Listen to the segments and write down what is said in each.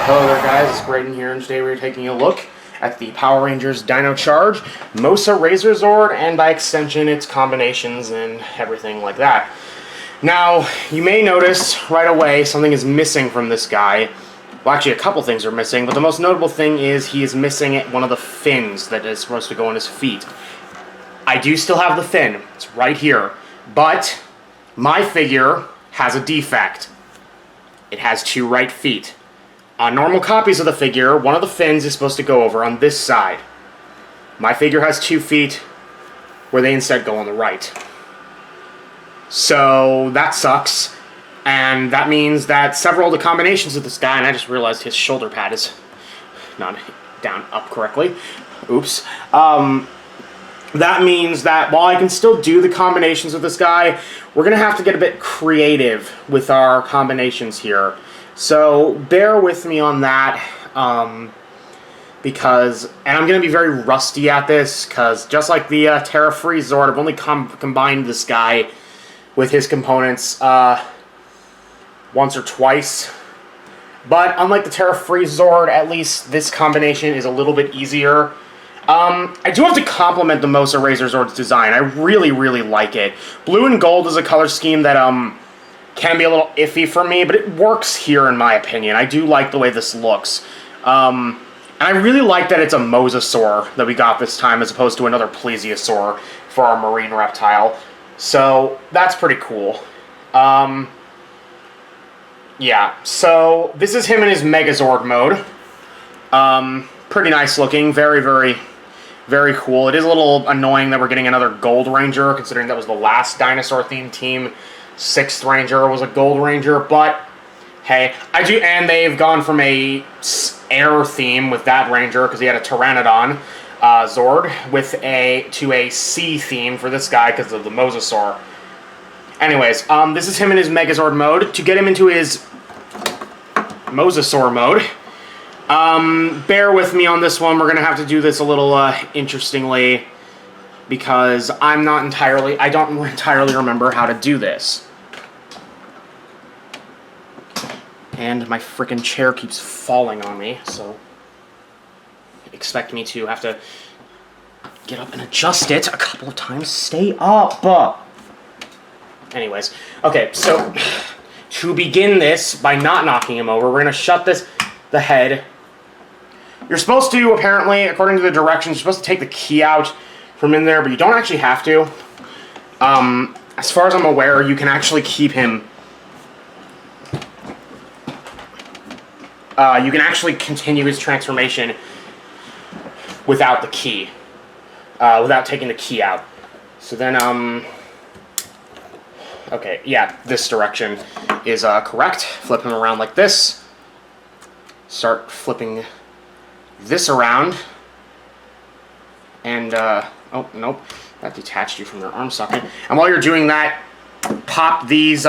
Hello there guys, it's Braden here, and today we're taking a look at the Power Rangers Dino Charge, Mosa and by extension its combinations and everything like that. Now, you may notice right away something is missing from this guy. Well, actually a couple things are missing, but the most notable thing is he is missing one of the fins that is supposed to go on his feet. I do still have the fin, it's right here, but my figure has a defect. It has two right feet. On normal copies of the figure, one of the fins is supposed to go over on this side. My figure has 2 feet, where they instead go on the right. So that sucks, and that means that several of the combinations of this guy, and I just realized his shoulder pad is not down up correctly. Oops. That means that while I can still do the combinations with this guy, we're going to have to get a bit creative with our combinations here. So bear with me on that, because, and I'm going to be very rusty at this, because just like the Terra-Free Zord, I've only combined this guy with his components once or twice. But unlike the Terra-Free Zord, at least this combination is a little bit easier. I do have to compliment the Mosasaur's design. I really, really like it. Blue and gold is a color scheme that, can be a little iffy for me, but it works here in my opinion. I do like the way this looks. And I really like that it's a Mosasaur that we got this time as opposed to another Plesiosaur for our marine reptile. So that's pretty cool. Yeah, so this is him in his Megazord mode. Pretty nice looking, very, very, very cool. It is a little annoying that we're getting another Gold Ranger, considering that was the last dinosaur-themed team. 6th Ranger was a Gold Ranger, but hey, and they've gone from a air theme with that Ranger, because he had a Pteranodon Zord, to a sea theme for this guy because of the Mosasaur. Anyways, this is him in his Megazord mode. To get him into his Mosasaur mode, bear with me on this one. We're going to have to do this a little interestingly, because I don't entirely remember how to do this. And my frickin' chair keeps falling on me, so expect me to have to get up and adjust it a couple of times. Stay up! Anyways, okay, so to begin this, by not knocking him over, we're going to shut the head. You're supposed to, apparently, according to the directions, you're supposed to take the key out from in there, but you don't actually have to. As far as I'm aware, you can actually keep him. You can actually continue his transformation without the key, without taking the key out. So then, okay, yeah, this direction is correct. Flip him around like this. Start flipping this around. And, oh, nope, that detached you from their arm socket. And while you're doing that, pop these,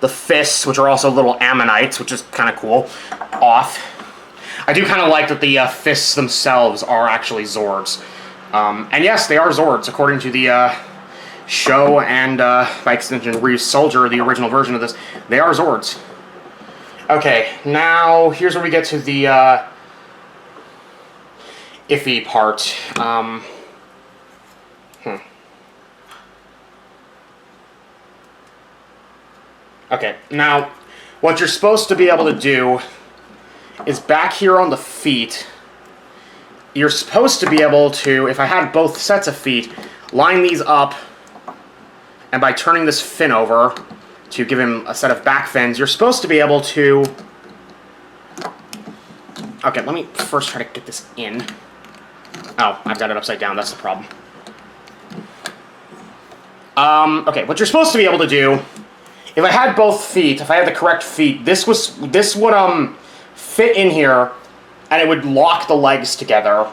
the fists, which are also little ammonites, which is kind of cool, off. I do kind of like that the fists themselves are actually Zords. And yes, they are Zords, according to the show and, by extension, Soldier, the original version of this. They are Zords. Okay, now here's where we get to the iffy part. Okay, now, what you're supposed to be able to do is back here on the feet, you're supposed to be able to, if I had both sets of feet, line these up, and by turning this fin over to give him a set of back fins, you're supposed to be able to... Okay, let me first try to get this in. Oh, I've got it upside down, that's the problem. Okay, what you're supposed to be able to do, if I had both feet, if I had the correct feet, this would fit in here, and it would lock the legs together.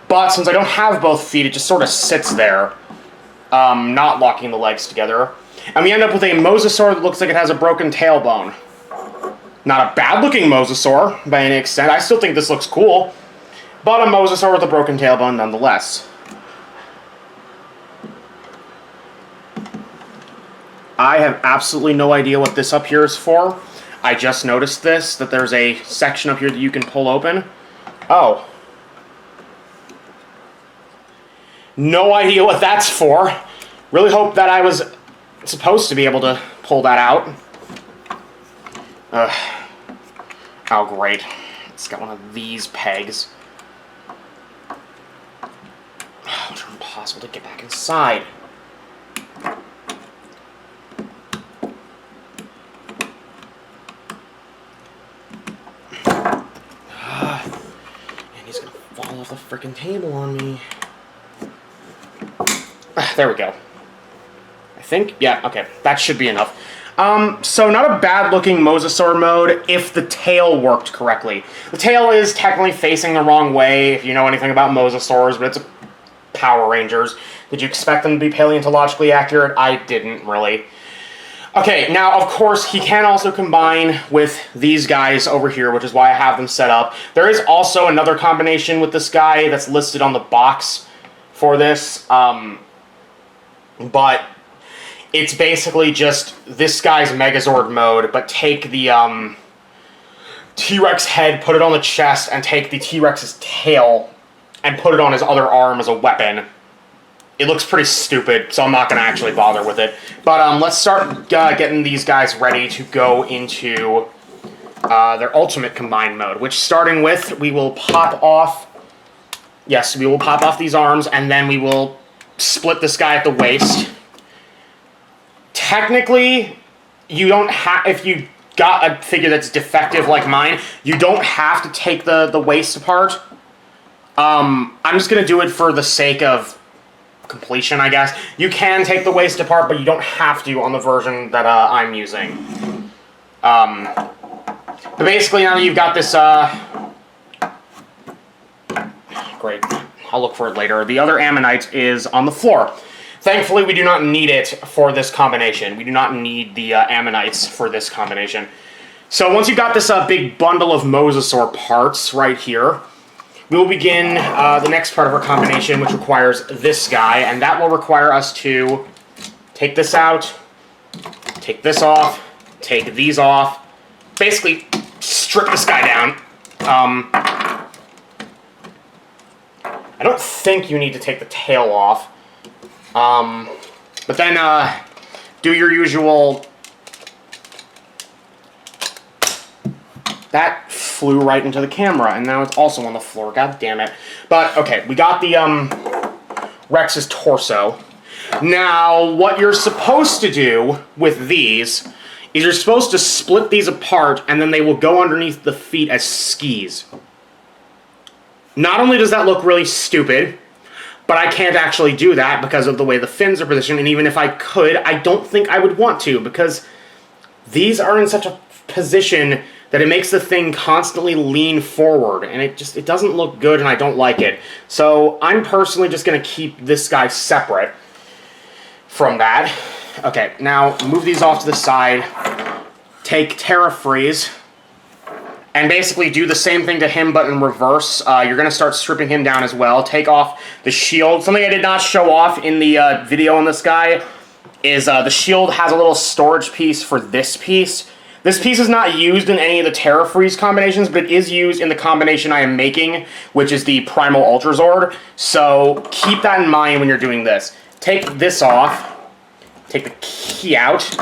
But since I don't have both feet, it just sort of sits there, not locking the legs together. And we end up with a Mosasaur that looks like it has a broken tailbone. Not a bad-looking Mosasaur, by any extent. I still think this looks cool. But a Mosasaur with a broken tailbone nonetheless. I have absolutely no idea what this up here is for. I just noticed this, that there's a section up here that you can pull open. Oh. No idea what that's for. Really hope that I was supposed to be able to pull that out. Oh, great. It's got one of these pegs. Oh, it's impossible to get back inside. And he's gonna fall off the frickin' table on me. There we go. I think, yeah, okay, that should be enough. So not a bad-looking Mosasaur mode if the tail worked correctly. The tail is technically facing the wrong way, if you know anything about Mosasaurs, but it's a Power Rangers. Did you expect them to be paleontologically accurate? I didn't, really. Okay, now, of course, he can also combine with these guys over here, which is why I have them set up. There is also another combination with this guy that's listed on the box for this, but it's basically just this guy's Megazord mode, but take the T-Rex head, put it on the chest, and take the T-Rex's tail and put it on his other arm as a weapon. It looks pretty stupid, so I'm not going to actually bother with it. But let's start getting these guys ready to go into their ultimate combined mode, which starting with, we will pop off... Yes, we will pop off these arms, and then we will split this guy at the waist. Technically, you don't have... If you got a figure that's defective like mine, you don't have to take the waist apart. I'm just going to do it for the sake of completion, I guess. You can take the waist apart, but you don't have to on the version that I'm using. But basically, now that you've got this... Great. I'll look for it later. The other Ammonite is on the floor. Thankfully, we do not need it for this combination. We do not need the Ammonites for this combination. So once you've got this big bundle of Mosasaur parts right here, we will begin the next part of our combination, which requires this guy, and that will require us to take this out, take this off, take these off, basically strip this guy down. I don't think you need to take the tail off, but then do your usual... That flew right into the camera, and now it's also on the floor. God damn it. But, okay, we got the Rex's torso. Now, what you're supposed to do with these is you're supposed to split these apart, and then they will go underneath the feet as skis. Not only does that look really stupid, but I can't actually do that because of the way the fins are positioned, and even if I could, I don't think I would want to, because these are in such a position that it makes the thing constantly lean forward, and it doesn't look good, and I don't like it. So I'm personally just going to keep this guy separate from that. Okay, now move these off to the side, take Terra Freeze, and basically do the same thing to him, but in reverse. You're going to start stripping him down as well. Take off the shield. Something I did not show off in the video on this guy is the shield has a little storage piece for this piece. This piece is not used in any of the Terra Freeze combinations, but it is used in the combination I am making, which is the Primal Ultrazord. So keep that in mind when you're doing this. Take this off, take the key out,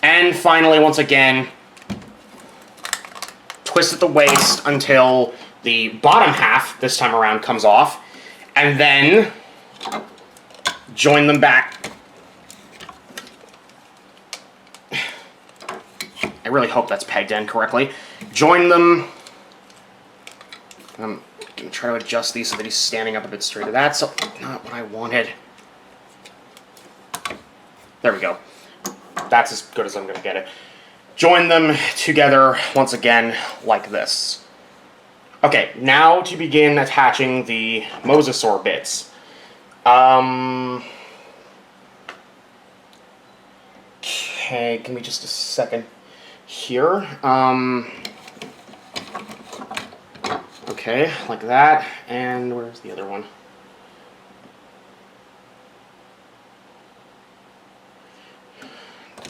and finally, once again, twist at the waist until the bottom half, this time around, comes off, and then join them back. I really hope that's pegged in correctly. Join them. I'm going to try to adjust these so that he's standing up a bit straighter. That's not what I wanted. There we go. That's as good as I'm going to get it. Join them together once again like this. Okay, now to begin attaching the Mosasaur bits. Okay, give me just a second. Here, okay, like that, and where's the other one?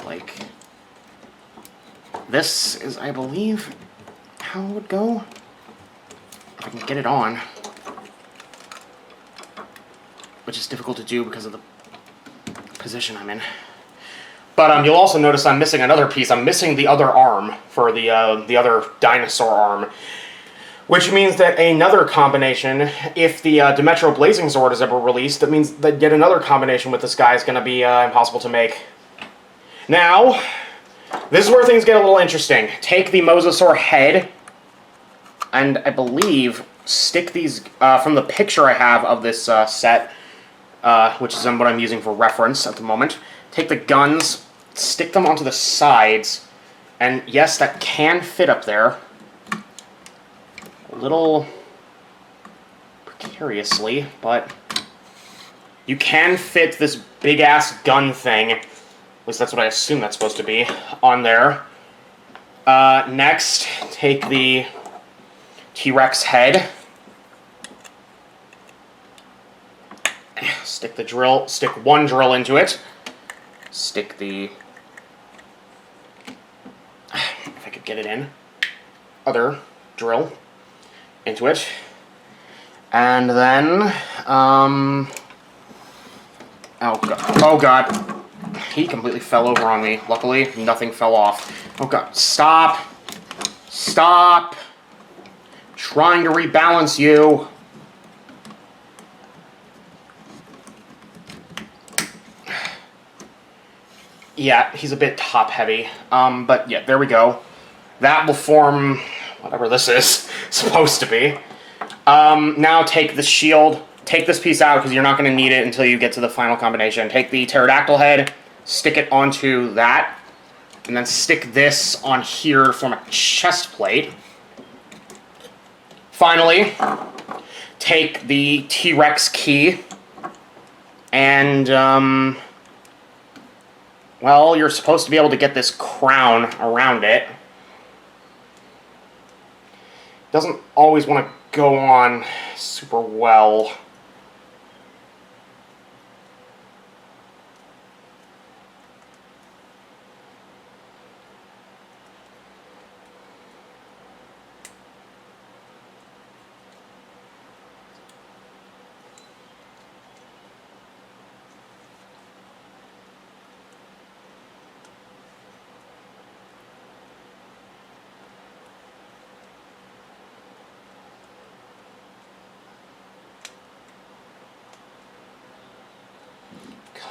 Like this is, I believe, how it would go. If I can get it on. Which is difficult to do because of the position I'm in. But you'll also notice I'm missing another piece. I'm missing the other arm for the other dinosaur arm. Which means that another combination, if the Dimetro Blazing Zord is ever released, that means that yet another combination with this guy is going to be impossible to make. Now, this is where things get a little interesting. Take the Mosasaur head, and I believe stick these, from the picture I have of this set, which is what I'm using for reference at the moment, take the guns, stick them onto the sides, and yes, that can fit up there. A little precariously, but you can fit this big-ass gun thing, at least that's what I assume that's supposed to be, on there. Next, take the T-Rex head, stick the drill, stick one drill into it, stick the, if I could get it in, other drill into it, and then, oh god, he completely fell over on me. Luckily, nothing fell off. Oh god, stop, trying to rebalance you. Yeah, he's a bit top heavy, but yeah, there we go. That will form whatever this is supposed to be. Now take the shield, take this piece out because you're not going to need it until you get to the final combination. Take the pterodactyl head, stick it onto that, and then stick this on here to form a chest plate. Finally, take the T-Rex key, and, well, you're supposed to be able to get this crown around it. Doesn't always want to go on super well.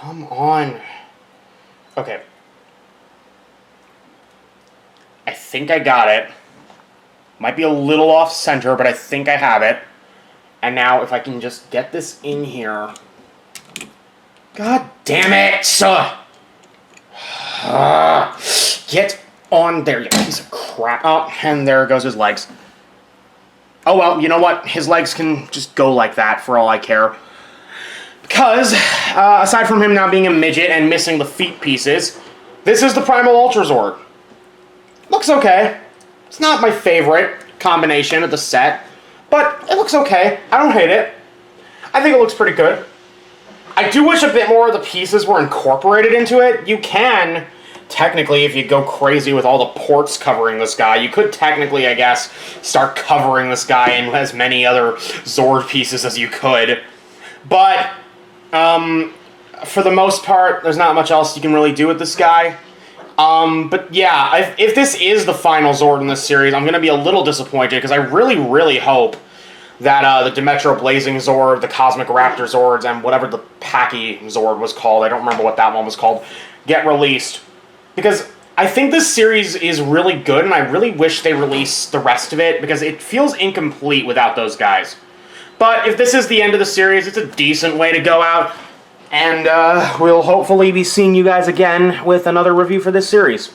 Come on. Okay. I think I got it. Might be a little off center, but I think I have it. And now if I can just get this in here. God damn it! Get on there, you piece of crap. Oh, and there goes his legs. Oh well, you know what? His legs can just go like that for all I care. Because, aside from him now being a midget and missing the feet pieces, this is the Primal Ultrazord. Looks okay. It's not my favorite combination of the set, but it looks okay. I don't hate it. I think it looks pretty good. I do wish a bit more of the pieces were incorporated into it. You can, technically, if you go crazy with all the ports covering this guy, you could technically, I guess, start covering this guy in as many other Zord pieces as you could. But for the most part, there's not much else you can really do with this guy. But yeah, if this is the final Zord in this series, I'm going to be a little disappointed, because I really, really hope that the Dimetro Blazing Zord, the Cosmic Raptor Zords, and whatever the Packy Zord was called, I don't remember what that one was called, get released. Because I think this series is really good, and I really wish they released the rest of it, because it feels incomplete without those guys. But if this is the end of the series, it's a decent way to go out, and we'll hopefully be seeing you guys again with another review for this series.